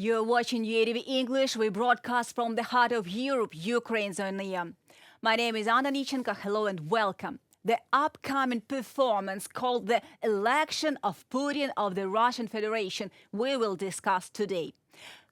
You're watching UATV English. We broadcast from the heart of Europe, Ukraine's on air. My name is Anna Nichenko. Hello and welcome. The upcoming performance called the election of Putin of the Russian Federation we will discuss today.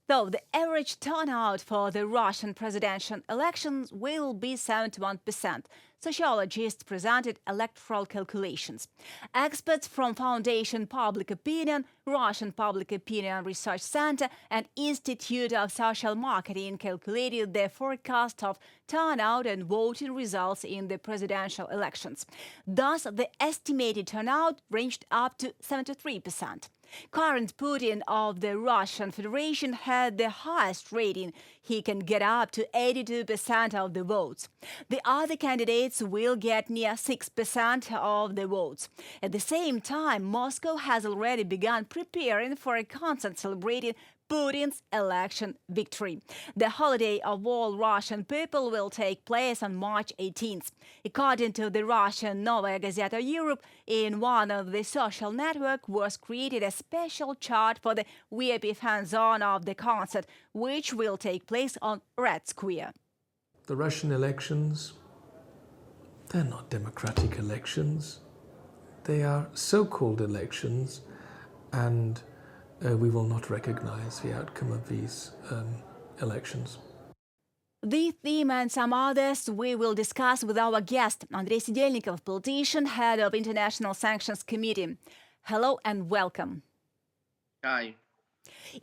Though the average turnout for the Russian presidential elections will be 71%, sociologists presented electoral calculations. Experts from Foundation Public Opinion, Russian Public Opinion Research Center, and Institute of Social Marketing calculated the forecast of turnout and voting results in the presidential elections. Thus, the estimated turnout ranged up to 73%. Current Putin of the Russian Federation had the highest rating. He can get up to 82% of the votes. The other candidates will get near 6% of the votes. At the same time, Moscow has already begun preparing for a concert celebrating Putin's election victory. The holiday of all Russian people will take place on March 18th. According to the Russian Novaya Gazeta Europe, in one of the social networks was created a special chart for the VIP fan zone of the concert, which will take place on Red Square. The Russian elections, they're not democratic elections. They are so-called elections, and we will not recognize the outcome of these elections. This theme and some others we will discuss with our guest, Andrey Sidelnikov, politician, head of International Sanctions Committee. Hello and welcome. Hi.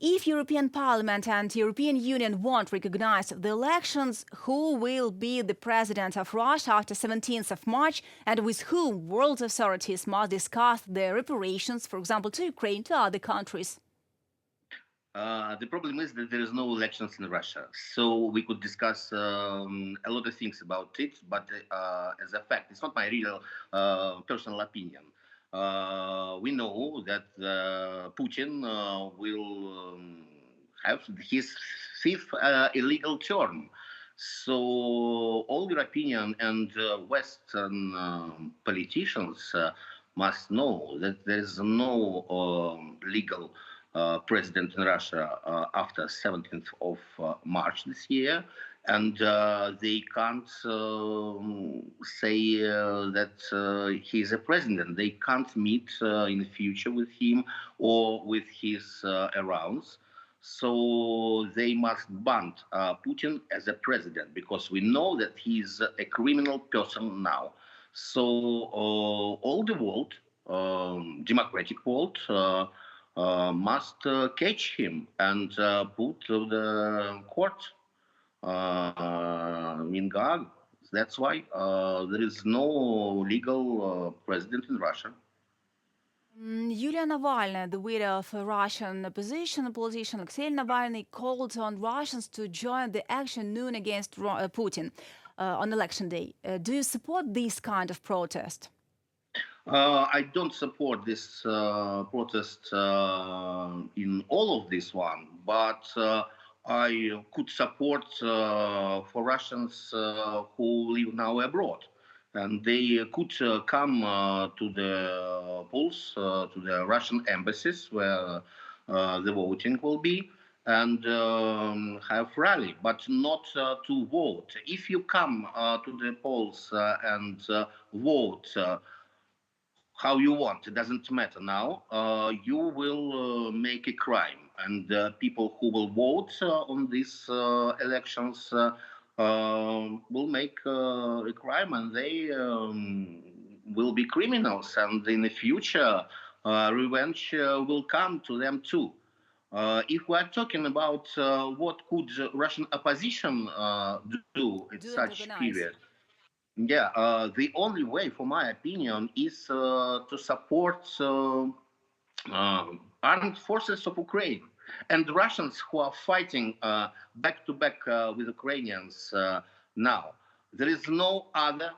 If European Parliament and European Union won't recognize the elections, who will be the president of Russia after 17th of March, and with whom world authorities must discuss their reparations, for example, to Ukraine, to other countries? The problem is that there is no elections in Russia, so we could discuss a lot of things about it, but as a fact, it's not my real personal opinion. We know that Putin will have his fifth illegal term. So all European and Western politicians must know that there is no legal president in Russia after 17th of March this year, and they can't say that he is a president. They can't meet in the future with him or with his arounds. So they must ban Putin as a president, because we know that he is a criminal person now. So all the world, democratic world, must catch him and put to the court in Gaza. That's why there is no legal president in Russia. Yuliya Navalnaya, the widow of a Russian opposition politician Alexei Navalny, called on Russians to join the action noon against Putin on election day. Do you support this kind of protest? I don't support this protest in all of this one, but I could support for Russians who live now abroad. And they could come to the polls, to the Russian embassies where the voting will be, and have rally, but not to vote. If you come to the polls and vote how you want, it doesn't matter now, you will make a crime. And people who will vote on these elections will make a crime, and they will be criminals. And in the future, revenge will come to them too. If we are talking about what could Russian opposition do in such period, the only way, for my opinion, is to support armed forces of Ukraine and Russians who are fighting back to back with Ukrainians now. There is no other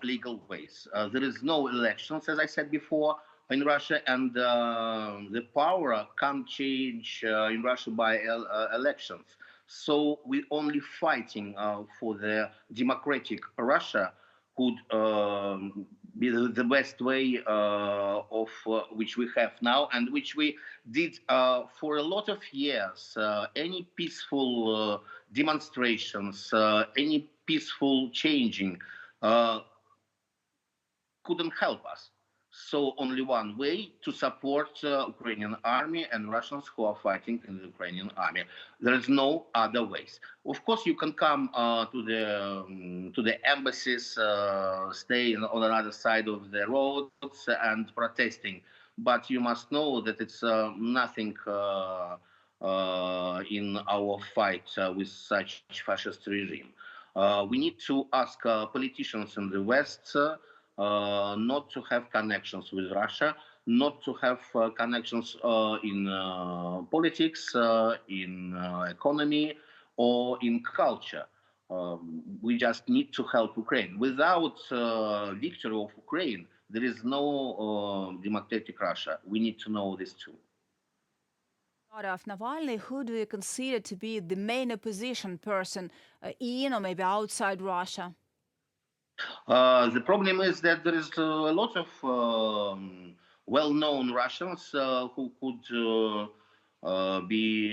legal ways. There is no elections, as I said before, in Russia, and the power can't change in Russia by elections. So we're only fighting for the democratic Russia could be the best way of which we have now and which we did for a lot of years. Any peaceful demonstrations, any peaceful changing couldn't help us. So only one way to support Ukrainian army and Russians who are fighting in the Ukrainian army. There is no other ways. Of course, you can come to the embassies, stay on another side of the roads and protesting, but you must know that it's nothing in our fight with such fascist regime. We need to ask politicians in the West not to have connections with Russia, not to have connections in politics, in economy, or in culture. We just need to help Ukraine. Without victory of Ukraine, there is no democratic Russia. We need to know this too. Of Navalny, who do you consider to be the main opposition person in or maybe outside Russia? The problem is that there is a lot of well-known Russians who could be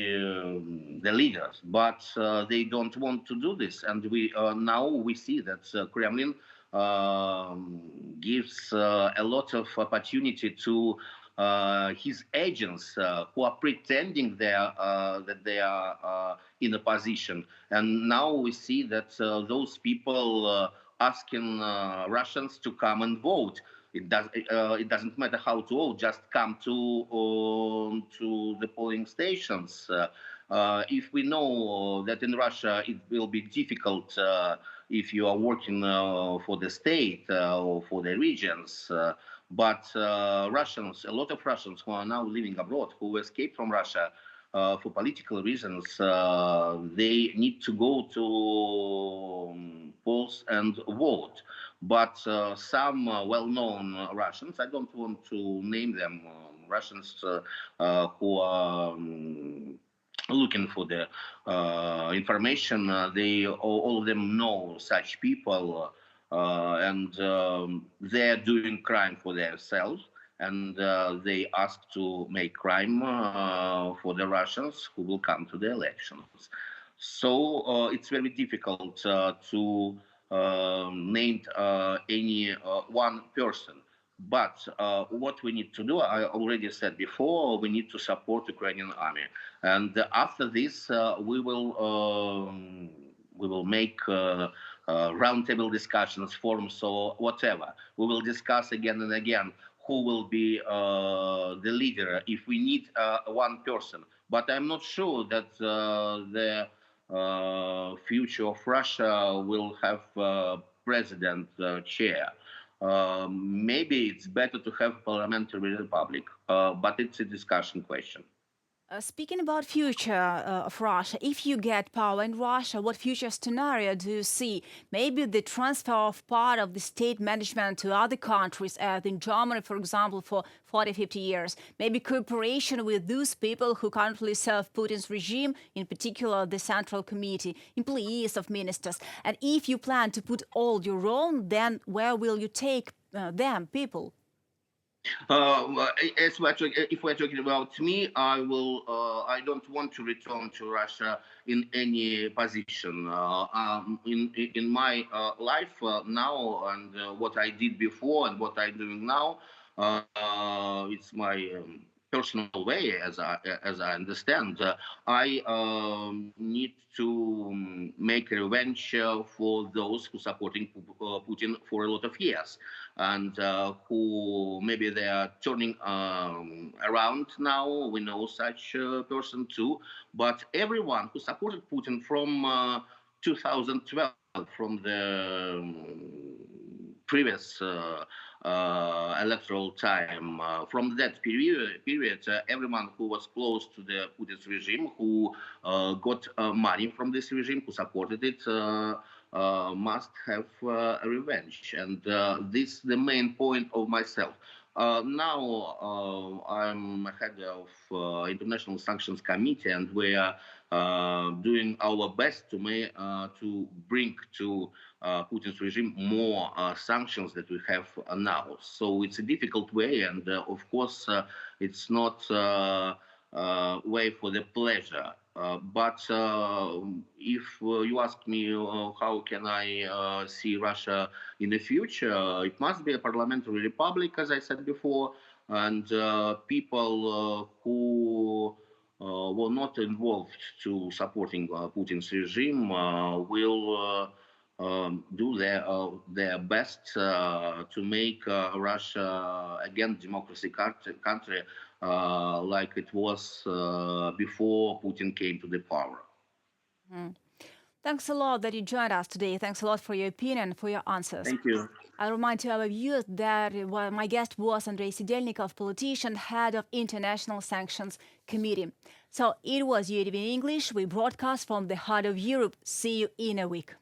the leaders, but they don't want to do this. And we now we see that Kremlin gives a lot of opportunity to his agents who are pretending that they are in a position. And now we see that those people asking Russians to come and vote. It doesn't matter how to vote. Just come to the polling stations. If we know that in Russia it will be difficult if you are working for the state or for the regions, but Russians, a lot of Russians who are now living abroad, who escaped from Russia for political reasons, they need to go to polls and vote. But some well-known Russians, I don't want to name them, Russians who are looking for the information, they all of them know such people, and they're doing crime for themselves. And they ask to make crime for the Russians who will come to the elections. So it's very difficult to name any one person. But what we need to do, I already said before, we need to support Ukrainian army. And after this, we will make roundtable discussions, forums, or whatever. We will discuss again and again who will be the leader if we need one person. But I'm not sure that the future of Russia will have president chair. Maybe it's better to have parliamentary republic, but it's a discussion question. Speaking about future of Russia, if you get power in Russia, what future scenario do you see? Maybe the transfer of part of the state management to other countries, as in Germany, for example, for 40, 50 years. Maybe cooperation with those people who currently serve Putin's regime, in particular the Central Committee, employees of ministers. And if you plan to put all your own, then where will you take them, people? If we're talking about me, I will. I don't want to return to Russia in any position. In my life now, and what I did before, and what I'm doing now, it's my personal way, as I understand. I need to make revenge for those who supporting Putin for a lot of years, and who maybe they are turning around now. We know such person too. But everyone who supported Putin from 2012, from the previous electoral time, from that period, everyone who was close to the Putin's regime, who got money from this regime, who supported it, must have a revenge. And this is the main point of myself. Now I'm head of International Sanctions Committee, and we are doing our best to bring to Putin's regime more sanctions that we have now. So it's a difficult way, and of course, it's not way for the pleasure. But if you ask me how can I see Russia in the future, it must be a parliamentary republic, as I said before, and people who were not involved to supporting Putin's regime will do their best to make Russia again democracy country like it was before Putin came to the power. Thanks a lot that you joined us today. Thanks a lot for your opinion, for your answers. Thank you. I remind to our viewers that my guest was Andrey Sidelnikov, politician, head of International Sanctions Committee. So it was UATV in English. We broadcast from the heart of Europe. See you in a week.